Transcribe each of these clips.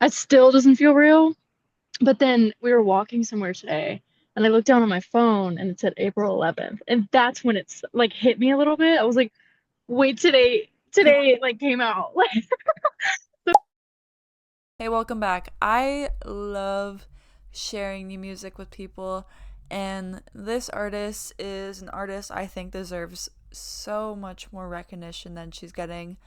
It still doesn't feel real. But then we were walking somewhere today and I looked down on my phone and it said April 11th. And that's when it's like hit me a little bit. I was like, wait, today it like came out. Hey, welcome back. I love sharing new music with people, and this artist is an artist I think deserves so much more recognition than she's getting.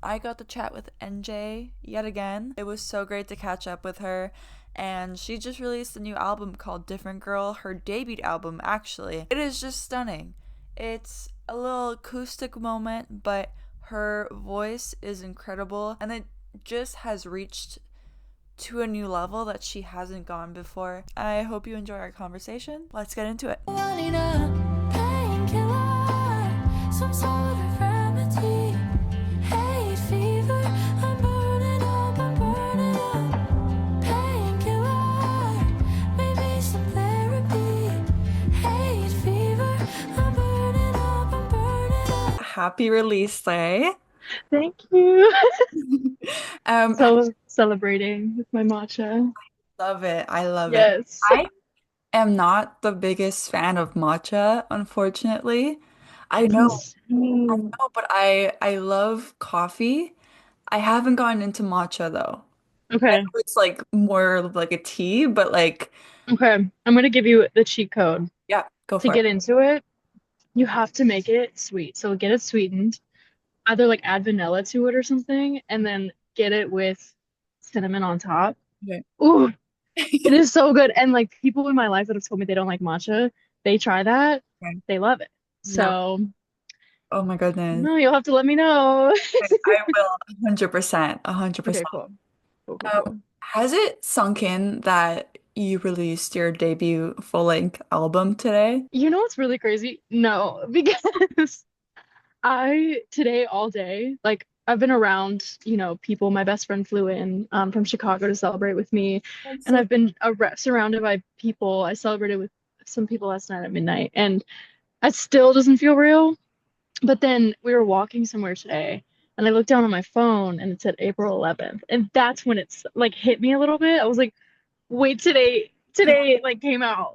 I got to chat with NJ yet again. It was so great to catch up with her, and she just released a new album called Different Girl, her debut album, actually. It is just stunning. It's a little acoustic moment, but her voice is incredible, and it just has reached to a new level that she hasn't gone before. I hope you enjoy our conversation. Let's get into it. Wanting a painkiller, some sort of remedy. Hate fever, I'm burning up, I'm burning up. Painkiller, maybe some therapy. Hate fever, I'm burning up, I'm burning up. Happy release day. Thank you. um, So celebrating with my matcha. love it. I love it. Yes. I am not the biggest fan of matcha, unfortunately. I know, I Insane. know, but I love coffee. I haven't gotten into matcha though. I Okay. know it's like more of like a tea, but like, Okay. I'm gonna give you the cheat code yeah, go to for it. get into it. You have to make it sweet. So get it sweetened. Either like add vanilla to it or something, and then get it with cinnamon on top. Okay. Ooh, it is so good. And like people in my life that have told me they don't like matcha, they try that, Okay. they love it. No. So Oh my goodness. no, you'll have to let me know. I will 100%, Okay, 100%. cool. Cool, cool, cool. Has it sunk in that you released your debut full-length album today? You know what's really crazy? No, because I today all day, like I've been around, people. My best friend flew in from Chicago to celebrate with me, That's and so I've been surrounded by people. I celebrated with some people last night at midnight, and it still doesn't feel real. But then we were walking somewhere today, and I looked down on my phone and it said April 11th, and that's when it's like hit me a little bit. I was like, wait, today it like came out.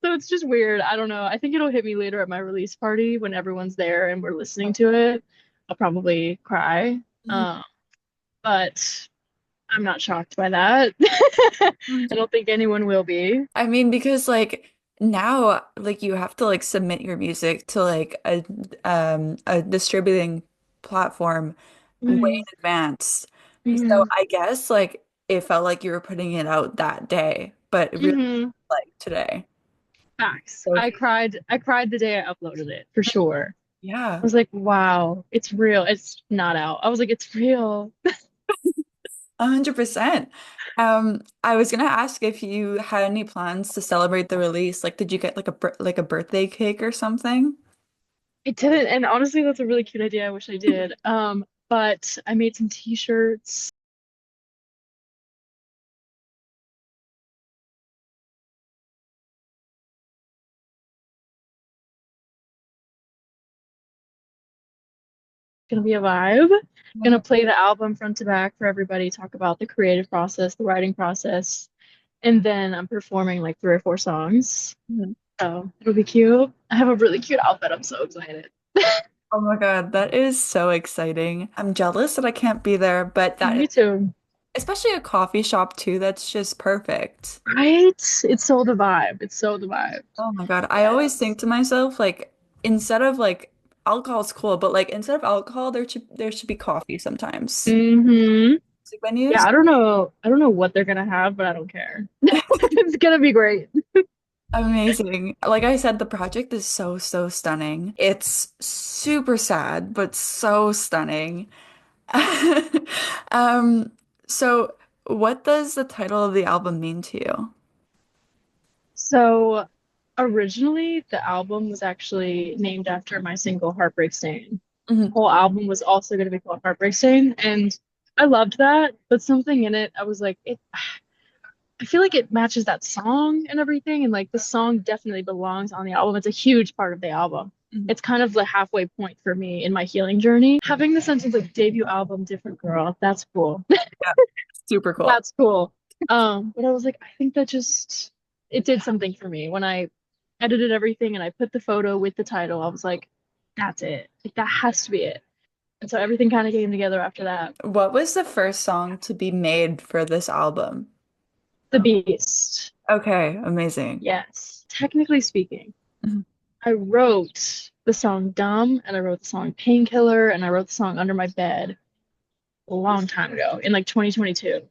So it's just weird. I don't know. I think it'll hit me later at my release party when everyone's there and we're listening to it. I'll probably cry. Um, but I'm not shocked by that. I don't think anyone will be. I mean, because like now, like you have to like submit your music to like a distributing platform way Mm, in advance. So mm, I guess like it felt like you were putting it out that day, but really hmm. like today. Facts. So I cried the day I uploaded it for sure. I yeah. was like, wow, it's real. It's not out. I was like, it's real. 100%. I was gonna ask if you had any plans to celebrate the release. Like, did you get like like a birthday cake or something? I didn't, and honestly, that's a really cute idea. I wish I did. But I made some t-shirts. Gonna be a vibe. Gonna play the album front to back for everybody, talk about the creative process, the writing process, and then I'm performing like 3 or 4 songs. Mhm. So it'll be cute. I have a really cute outfit. I'm so excited. Oh my God, that is so exciting. I'm jealous that I can't be there, but that Me too. especially a coffee shop too, that's just perfect. Right? It's so the vibe. It's so the vibe. Oh my God. I always Yes. think to myself, like, instead of like alcohol's cool, but like instead of alcohol, there should be coffee sometimes. Mm-hmm. Music Yeah, venues. I don't know. I don't know what they're gonna have, but I don't care. It's gonna be great. Amazing. Like I said, the project is so, so stunning. It's super sad, but so stunning. Um, so what does the title of the album mean to you? So originally the album was actually named after my single Heartbreak Stain. Mhm. Whole album was also going to be called Heartbreak Stain, and I loved that, but something in it I was like it I feel like it matches that song and everything, and like the song definitely belongs on the album. It's a huge part of the album. Mhm. It's kind of the halfway point for me in my healing journey. Having the sense of like debut album, different girl, that's cool. Yeah, super cool. That's cool. But I was like, I think that just it did something for me when I edited everything and I put the photo with the title. I was like, that's it. Like that has to be it. And so everything kind of came together after that. What was the first song to be made for this album? The Beast. Okay, amazing. Yes. Technically speaking, Mhm. I wrote the song Dumb and I wrote the song Painkiller and I wrote the song Under My Bed a long time ago in like 2022.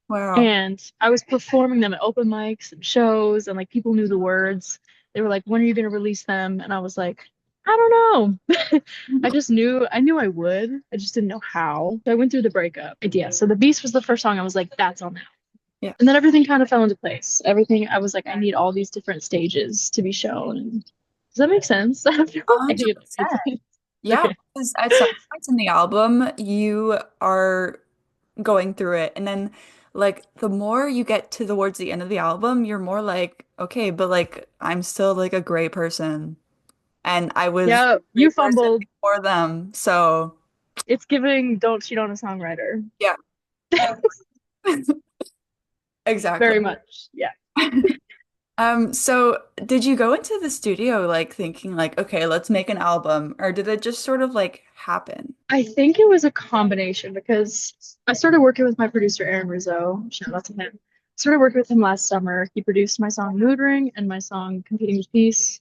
Wow. And I was performing them at open mics and shows, and like people knew the words. They were like, "When are you going to release them?" And I was like, "I don't know." I knew I would. I just didn't know how. So I went through the breakup idea. So The Beast was the first song I was like, "That's on now." Yeah. And then everything kind of fell into place. Everything, I was like, I need all these different stages to be shown. And does that make sense? I feel like it makes 100%. sense. Yeah, Okay. because at some points in the album, you are going through it. And then, like, the more you get to towards the end of the album, you're more like, okay, but like, I'm still like a great person. And I was a Yeah, you great person fumbled. before them. So, It's giving Don't Cheat on a Songwriter. yeah, exactly. Very much. Yeah. So did you go into the studio like thinking like, okay, let's make an album, or did it just sort of like happen? I think it was a combination because I started working with my producer, Aaron Rizzo. Shout out to him. Started working with him last summer. He produced my song Mood Ring and my song Competing with Peace.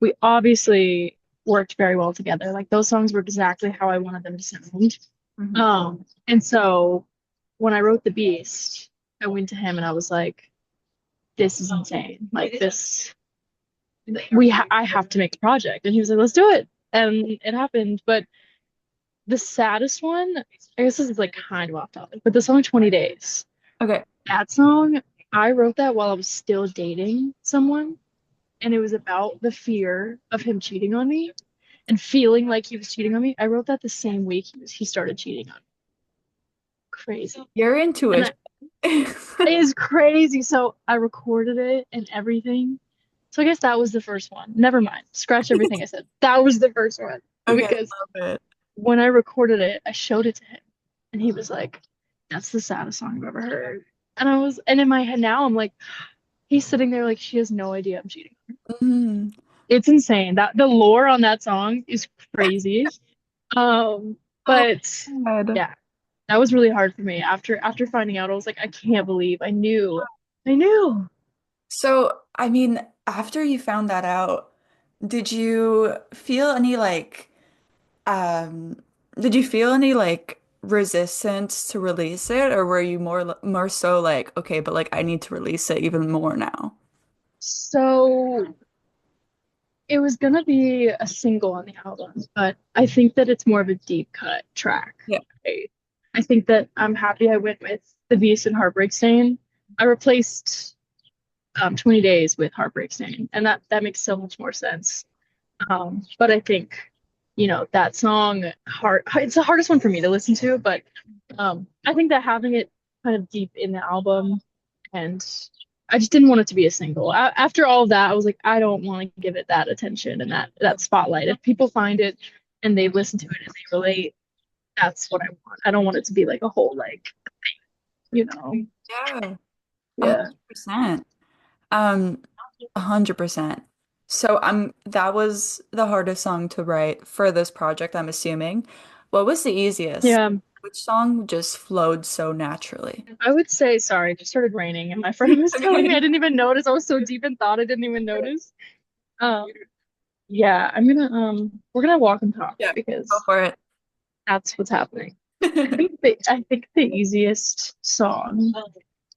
We obviously worked very well together. Like those songs were exactly how I wanted them to sound. Mhm. And so when I wrote The Beast, I went to him and I was like, this is insane. Like this, I have to make the project. And he was like, let's do it. And it happened. But the saddest one, I guess this is like kind of off topic, but the song 20 Days, Okay. that song, I wrote that while I was still dating someone. And it was about the fear of him cheating on me and feeling like he was cheating on me. I wrote that the same week he started cheating on me. Crazy. Your And intuition. that is crazy. So I recorded it and everything. So I guess that was the first one. Never mind. Scratch everything I said. That was the first one. Okay, Because love it. when I recorded it, I showed it to him, and he was like, "That's the saddest song I've ever heard." And in my head now, I'm like, he's sitting there like she has no idea I'm cheating. Mhm. It's insane. That the lore on that song is crazy. Um, Oh but my God. yeah, that was really hard for me. After finding out, I was like, I can't believe I knew. So, I mean, after you found that out, did you feel any like um did you feel any like resistance to release it, or were you more so like, okay, but like I need to release it even more now? So it was gonna be a single on the album, but I think that it's more of a deep cut track. Yeah. I think that I'm happy I went with The Beast and Heartbreak Stain. I replaced 20 Days with Heartbreak Stain, and that makes so much more sense. But I think, that song, it's the hardest one for me to listen to, but I think that having it kind of deep in the album, and I just didn't want it to be a single. After all of that, I was like, I don't want to give it that attention and that spotlight. If people find it and they listen to it and they relate, that's what I want. I don't want it to be like a whole like, you know. Yeah. Yeah. 100%. 100%. So that was the hardest song to write for this project, I'm assuming. What was the easiest? Yeah. Which song just flowed so naturally? I would say sorry, it just started raining and my friend was telling me I Okay. didn't even notice. I was so deep in thought I didn't even notice. Um yeah, we're gonna walk and talk Yeah, go because for it. that's what's happening. I think the easiest song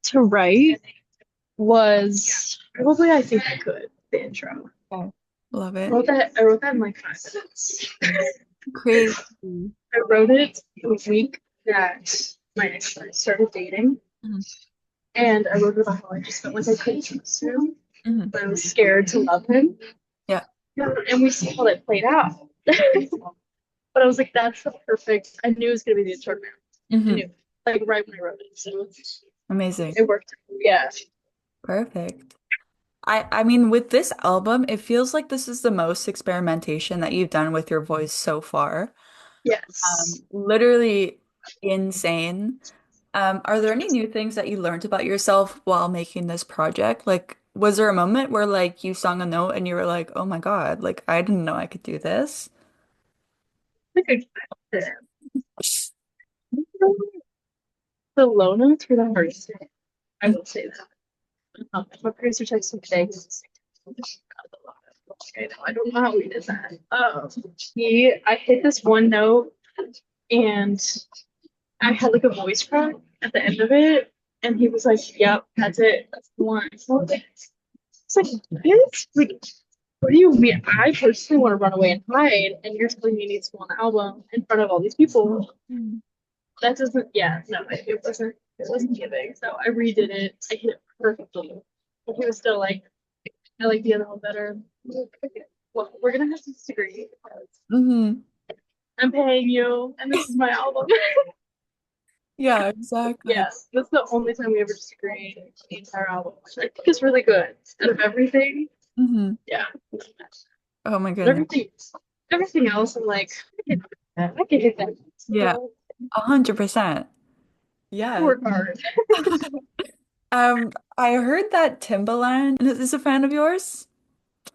to write was probably I Think I Could, the intro. Okay. Love I it. wrote that in like 5 minutes. Crazy. I wrote it the week that my ex started dating. Mhm. And I wrote about how I just felt like I couldn't trust him, Mhm. but I was scared to love him. Yeah. And we saw how that played out. But I was like, that's the perfect. I knew it was gonna be the intro. I Hmm. knew, like right when I wrote it, so Amazing. it worked. Yeah. Perfect. I mean, with this album, it feels like this is the most experimentation that you've done with your voice so far. Yes. Literally insane. Are there any new things that you learned about yourself while making this project? Like, was there a moment where like you sung a note and you were like, "Oh my God, like I didn't know I could do this." I think I get it. The low notes were the hardest thing. I will say that. My producer texted me today. Okay, no, I don't know how we did that. I hit this one note and I had like a voice crack at the end of it, and he was like, "Yep, that's it. That's the one." So it's like, what? Like, what do you mean? I personally want to run away and hide, and you're telling me it needs to go on the album in front of all these people. Mm. That doesn't. Yeah, no, it wasn't. It wasn't giving. So I redid it. I hit it perfectly. But he was still like, "I like the other one better." Like, okay, well, we're gonna have to disagree because Hmm. I'm paying you, and this is my album. Yeah, exactly. Yeah, that's the only time we ever disagreed on the entire album, which I think is really good. Out of everything, Hmm. yeah. Oh my But goodness. everything else, I'm like, I can hit that. I can hit that. Yeah, So 100%. Yeah. work hard. I heard that Timbaland is a fan of yours.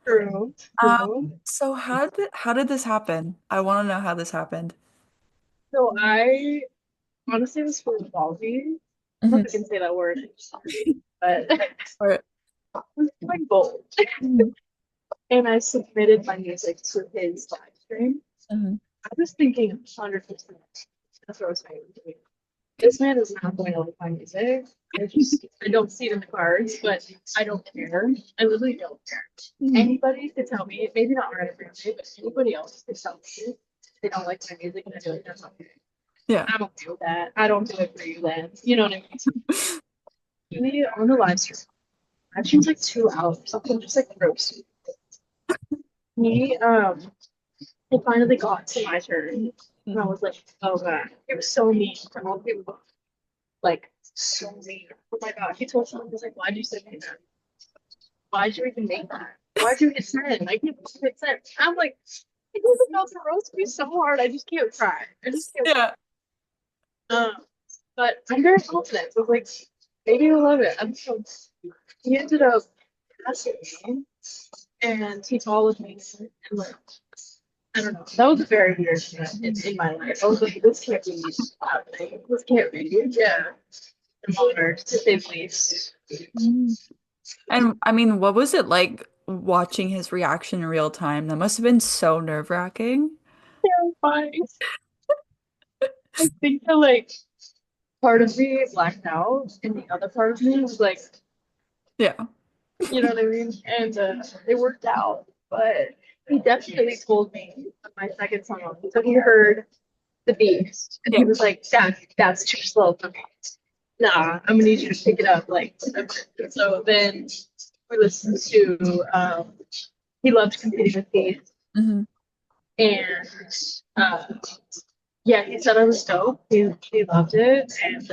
True, Um, true. so how did this happen? I want to know how this happened. So I honestly was for ballsy. I don't know Hmm. if I can say that word, but Or, I was like bold. mhm, And I submitted my music to his live stream. mhm, I was thinking 100%. That's what I was saying. This man is not going to like my music. I don't see it in the cards, but I don't care. I literally don't care. mhm. Anybody could tell me, maybe not Ariana Grande, but anybody else could tell me they don't like my music and I do it. That's okay. Yeah. I don't do that. I don't do it for you then. You know what I mean? He on the live stream. Live stream's like 2 hours. Something just like roast. He it finally got to my turn. And I Mhm. was like, oh god. It was so mean from all the people. Like so mean. Oh my god. He told someone, he's like, why'd you say that? Why'd you even make that? Why'd you hit send? I can't hit send. I'm like, it was about to roast me so hard. I just can't try. I just can't. Yeah. Um, but I'm very confident. So I was like, maybe he'll love it. I'm so. He ended up passing me, and he followed me, and like, I don't know. That was a very weird moment in my life. I was like, this can't be happening. This can't be. Yeah. I'm honored, to say the least. Mhm. And I mean, what was it like watching his reaction in real time? That must have been so nerve-wracking. Terrifying. I think that like part of me blacked out, and the other part of me was like, Yeah. you know what I mean? And it worked out. But he definitely told me on my second song. So he heard the beast, and Yeah. he was like, that's too slow for me. Nah, I'm gonna need you to pick it up. Like, so then we listened to. He loved competing with me, Hmm. and uh, yeah, he said I was dope. He loved it, and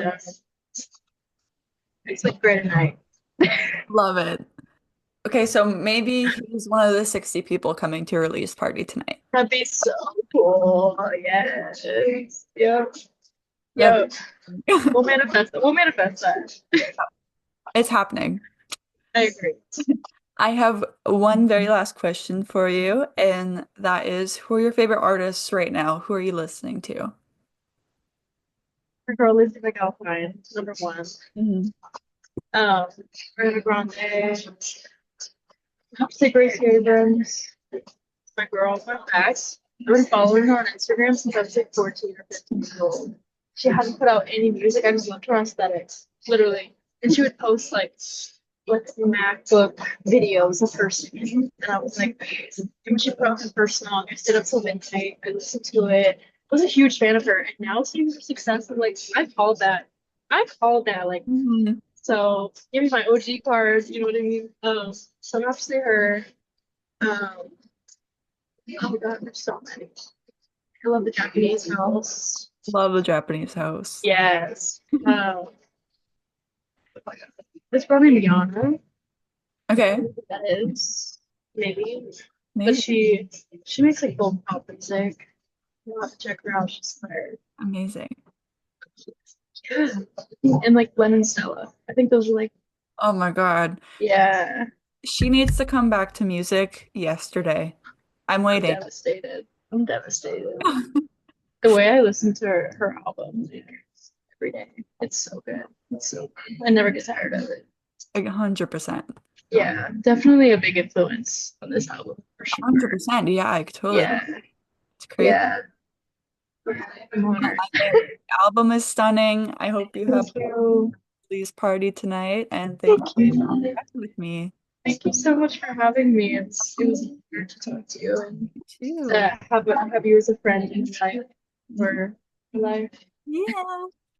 it's like great night. Love it. Okay, so maybe he's one of the 60 people coming to your release party tonight. That'd be so cool. Yes. Yep. That'd Yep. be We'll manifest that. We'll manifest that. It's happening. I agree. I have one very last question for you, and that is, who are your favorite artists right now? Who are you listening to? Our girl Lizzie McAlpine, number one. Hmm. Um, Ariana Grande. I have to say Gracie Abrams. My girl, my ex. I've been following her on Instagram since I was like 14 or 15 years old. She hasn't put out any music. I just loved her aesthetics, literally. And she would post like MacBook videos of her singing. And I was like, and when she put out her first song, I stayed up till midnight. I listened to it. I was a huge fan of her. And now seeing her success, I'm like, I called that. I called that. Like, Hmm. so give me my OG card. You know what I mean? So I'm gonna have to say her. Um, oh my God, there's so many. I love the Japanese house. Love the Japanese house. Yes. It's probably Miana. Okay. That is maybe, but Maybe. she makes like full pop music. You'll have to check her out. She's fire. Amazing. Yeah. And like Glenn and Stella. I think those are like, Oh my God. yeah. She needs to come back to music yesterday. I'm I'm waiting. devastated. I'm devastated. The way I listen to her album like, every day, it's so good. It's so good. I never get tired of it. 100%. Yeah, definitely a big influence on this album for sure. 100%. Yeah, I totally. Yeah, It's crazy. yeah. I'm I honored. think the album is stunning. I hope you have Thank you. a release party tonight, and thank Thank you for you. chatting with me. Thank you so much for having me. It was an honor to talk to you and You too. to have you as a friend in my life for life. Yeah.